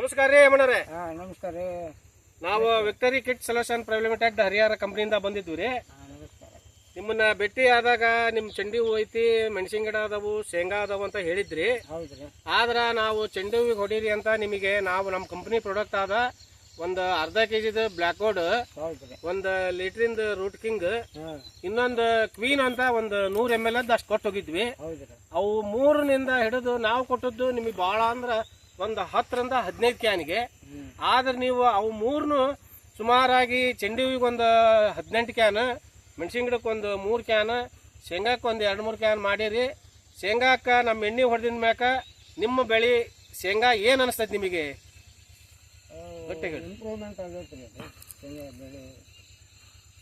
ನಮಸ್ಕಾರ ರೀ ಅಮ್ಮನವ್ರೆ. ನಮಸ್ಕಾರ ರೀ. ನಾವು victory kit solution private limited Harihara ಕಂಪ್ನಿಯಿಂದ ಬಂದಿದ್ವಿ ರೀ. ನಮಸ್ಕಾರ. ನಿಮ್ಮನ್ನ ಭೇಟಿ ಆದಾಗ ನಿಮ್ ಚೆಂಡಿ ಹೂ ಐತಿ, ಮೆಣಸಿನ ಗಿಡ ಅದಾವು, ಶೇಂಗಾ ಅದಾವು ಅಂತ ಹೇಳಿದ್ರಿ. ಹೌದ್ರಿ. ಆದ್ರ ನಾವು ಚೆಂಡಿ ಹೂವಿಗೆ ಹೊಡೀರಿ ಅಂತ ನಿಮಗೆ ನಾವು ನಮ್ಮ ಕಂಪನಿ ಪ್ರಾಡಕ್ಟ್ ಆದ ಒಂದು ಅರ್ಧ ಕೆಜಿದ ಬ್ಲ್ಯಾಕ್ ಗೋಲ್ಡ್, ಒಂದು ಲೀಟ್ರಿಂದ ರೂಟ್ ಕಿಂಗ್, ಇನ್ನೊಂದು ಕ್ವೀನ್ ಅಂತ ಒಂದು 100 ml ಅಷ್ಟು ಕೊಟ್ಟು ಹೋಗಿದ್ವಿ. ಅವು 3ನಿಂದ ಹಿಡಿದು ನಾವು ಕೊಟ್ಟದ್ದು ನಿಮಗೆ ಬಹಳ ಅಂದ್ರ ಒಂದು 10ರಿಂದ 15 ಕ್ಯಾನ್ಗೆ. ಆದ್ರೆ ನೀವು ಅವು 3 ಸುಮಾರಾಗಿ ಚೆಂಡಿ ಹೂವಿಗೆ ಒಂದು 18 ಕ್ಯಾನ್, ಮೆಣಸಿನ ಗಿಡಕ್ಕೆ ಒಂದು 3 ಕ್ಯಾನ್, ಶೇಂಗಾಕ್ಕೆ ಒಂದು 2-3 ಕ್ಯಾನ್ ಮಾಡಿರಿ. ಶೇಂಗಾಕ್ಕ ನಮ್ಮ ಎಣ್ಣೆ ಹೊಡೆದಿನ ಮ್ಯಾಕ ನಿಮ್ಮ ಬೆಳೆ ಶೇಂಗಾ ಏನ್ ಅನಿಸ್ತೈತಿ ನಿಮಗೆ?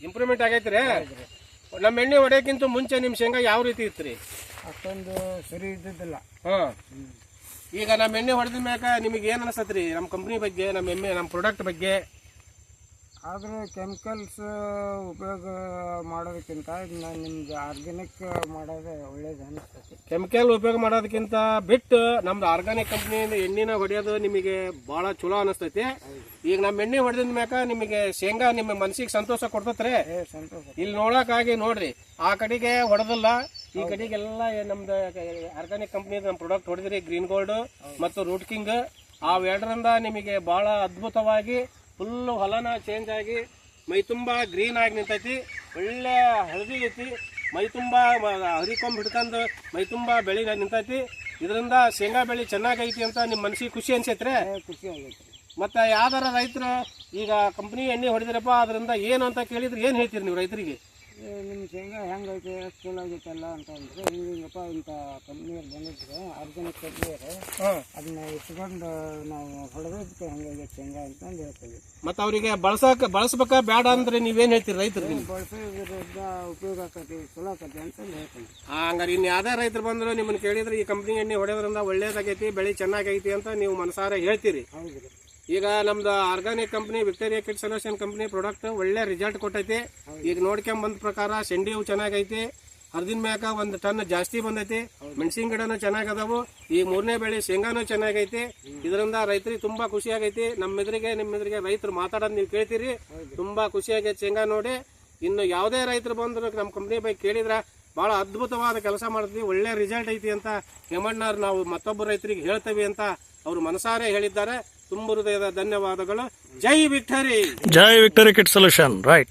ಇಂಪ್ರೂವ್ಮೆಂಟ್ ಆಗೈತ್ರಿ. ನಮ್ಮ ಎಣ್ಣೆ ಹೊಡೆಯಕ್ಕಿಂತ ಮುಂಚೆ ನಿಮ್ ಶೇಂಗಾ ಯಾವ ರೀತಿ ಇತ್ರಿ? ಅಷ್ಟೊಂದು ಸರಿ ಇದ್ದಿದ್ದಿಲ್ಲ. ಈಗ ನಮ್ಮ ಎಣ್ಣೆ ಹೊಡೆದ ಮ್ಯಾಕ ನಿಮಗೆ ಏನ್ ಅನಿಸ್ತತ್ರಿ ನಮ್ಮ ಕಂಪ್ನಿ ಬಗ್ಗೆ, ನಮ್ಮ ಪ್ರಾಡಕ್ಟ್ ಬಗ್ಗೆ? ಆದ್ರೆ ಕೆಮಿಕಲ್ಸ್ ಉಪಯೋಗ ಮಾಡೋದಕ್ಕಿಂತ ನಿಮ್ಗೆ ಆರ್ಗ್ಯಾನಿಕ್ ಮಾಡೋದು ಒಳ್ಳೇದು ಅನಿಸ್ತೈತಿ. ಕೆಮಿಕಲ್ ಉಪಯೋಗ ಮಾಡೋದಕ್ಕಿಂತ ಬಿಟ್ಟು ನಮ್ದು ಆರ್ಗಾನಿಕ್ ಕಂಪ್ನಿಯಿಂದ ಎಣ್ಣೆನ ಹೊಡೆಯೋದು ನಿಮಗೆ ಬಹಳ ಚಲೋ ಅನಿಸ್ತೈತಿ. ಈಗ ನಮ್ಮ ಎಣ್ಣೆ ಹೊಡೆದ ಮ್ಯಾಕ ನಿಮಗೆ ಶೇಂಗಾ ನಿಮ್ಮ ಮನಸ್ಸಿಗೆ ಸಂತೋಷ ಕೊಡ್ತತ್ರಿ. ಇಲ್ಲಿ ನೋಡಕ್ಕಾಗಿ ನೋಡ್ರಿ, ಆ ಕಡೆಗೆ ಹೊಡೆದಿಲ್ಲ, ಈ ಕಡೆಗೆಲ್ಲ ನಮ್ದು ಆರ್ಗಾನಿಕ್ ಕಂಪ್ನಿ ನಮ್ಮ ಪ್ರಾಡಕ್ಟ್ ಹೊಡೆದ್ರಿ. ಗ್ರೀನ್ ಗೋಲ್ಡ್ ಮತ್ತು ರೂಟ್ ಕಿಂಗ್, ಅವೆರಡರಿಂದ ನಿಮಗೆ ಬಹಳ ಅದ್ಭುತವಾಗಿ ಫುಲ್ ಹೊಲನ ಚೇಂಜ್ ಆಗಿ ಮೈ ತುಂಬಾ ಗ್ರೀನ್ ಆಗಿ ನಿಂತೈತಿ. ಒಳ್ಳೆ ಹಳದಿ ಐತಿ, ಮೈ ತುಂಬಾ ಹರಿಕೊಂಬ್ ಹಿಡ್ಕೊಂಡು ಮೈ ತುಂಬಾ ಬೆಳಿ ನಿಂತೈತಿ. ಇದರಿಂದ ಶೇಂಗಾ ಬೆಳಿ ಚೆನ್ನಾಗೈತಿ ಅಂತ ನಿಮ್ಮ ಮನಸ್ಸಿಗೆ ಖುಷಿ ಅನ್ಸೈತ್ರಿ? ಖುಷಿ ಆಗೈತಿ. ಮತ್ತೆ ಯಾವ್ದಾರ ರೈತರು ಈಗ ಕಂಪ್ನಿ ಎಣ್ಣೆ ಹೊಡೆದಿರಪ್ಪ ಅದರಿಂದ ಏನು ಅಂತ ಕೇಳಿದ್ರೆ ಏನ್ ಹೇಳ್ತೀರಿ ನೀವು ರೈತರಿಗೆ? ನಿಮ್ಮ ಶೇಂಗಾ ಹೆಂಗೈತೆ, ಎಷ್ಟು ಚಲೋ ಆಗೈತಲ್ಲ ಅಂತ ಅಂದ್ರೆ ಹಿಂಗಪ್ಪ ಇಂಥ ಕಂಪ್ನಿಯವ್ರು ಬಂದಿದ್ರು, ಆರ್ಗ್ಯಾನಿಕ್ ಕಂಪ್ನಿಯವರು, ಅದನ್ನ ಇಟ್ಕೊಂಡು ನಾವು ಹೊಡೆದಕ್ಕೆ ಹೆಂಗಾಗೈತೆ ಶೇಂಗಾ ಅಂತಂದು ಹೇಳ್ತೀವಿ. ಮತ್ತೆ ಅವರಿಗೆ ಬಳಸ್ಬೇಕ ಬೇಡ ಅಂದ್ರೆ ನೀವೇನ್ ಹೇಳ್ತೀರಿ ರೈತರಿಗೆ? ಬಳಸೋದ್ರಿಂದ ಉಪಯೋಗ ಆಕತಿ, ಚಲೋ ಆಕತಿ ಅಂತಂದು ಹೇಳ್ತೀವಿ. ಹಂಗಾರೆ ಇನ್ನು ಯಾವ್ದೇ ರೈತರು ಬಂದ್ರು ನಿಮ್ಮನ್ನ ಕೇಳಿದ್ರೆ ಈ ಕಂಪ್ನಿ ಎಣ್ಣೆ ಹೊಡೆಯೋದ್ರಿಂದ ಒಳ್ಳೇದಾಗೈತಿ, ಬೆಳೆ ಚೆನ್ನಾಗೈತಿ ಅಂತ ನೀವು ಮನಸಾರ ಹೇಳ್ತೀರಿ. ಹೌದು. ಈಗ ನಮ್ದು organic company Victoria kit solution company product ಒಳ್ಳೆ ರಿಸಲ್ಟ್ ಕೊಟ್ಟೈತಿ. ಈಗ ನೋಡ್ಕೊಂಡ್ ಬಂದ ಪ್ರಕಾರ ಶೆಂಡಿ ಹೂ ಚೆನ್ನಾಗೈತಿ, ಹರಿದಿನ ಮ್ಯಾಕ 1 ಟನ್ ಜಾಸ್ತಿ ಬಂದೈತಿ. ಮೆಣಸಿನ ಗಿಡನೂ ಚೆನ್ನಾಗದಾವು. ಈಗ 3ನೇ ಬೆಳೆ ಶೇಂಗಾನು ಚೆನ್ನಾಗೈತಿ. ಇದರಿಂದ ರೈತರಿಗೆ ತುಂಬಾ ಖುಷಿ ಆಗೈತಿ. ನಿಮ್ಮ ಎದುರಿಗೆ ರೈತರು ಮಾತಾಡೋದು ನೀವು ಕೇಳ್ತೀರಿ. ತುಂಬಾ ಖುಷಿ ಆಗೈತಿ ಶೇಂಗಾ ನೋಡಿ. ಇನ್ನು ಯಾವುದೇ ರೈತರು ಬಂದ್ರು ನಮ್ಮ ಕಂಪ್ನಿ ಬಗ್ಗೆ ಕೇಳಿದ್ರ ಬಹಳ ಅದ್ಭುತವಾದ ಕೆಲಸ ಮಾಡ್ತೀವಿ, ಒಳ್ಳೆ ರಿಸಲ್ಟ್ ಐತಿ ಅಂತ ಹೇಮಣ್ಣವ್ರು ನಾವು ಮತ್ತೊಬ್ಬರು ರೈತರಿಗೆ ಹೇಳ್ತೇವೆ ಅಂತ ಅವರು ಮನಸಾರೆ ಹೇಳಿದ್ದಾರೆ. ತುಂಬ ಹೃದಯದ ಧನ್ಯವಾದಗಳು. ಜೈ ವಿಕ್ಟರಿ, ಜೈ ವಿಕ್ಟರಿ ಕಿಟ್ ಸೊಲ್ಯೂಷನ್. ರೈಟ್.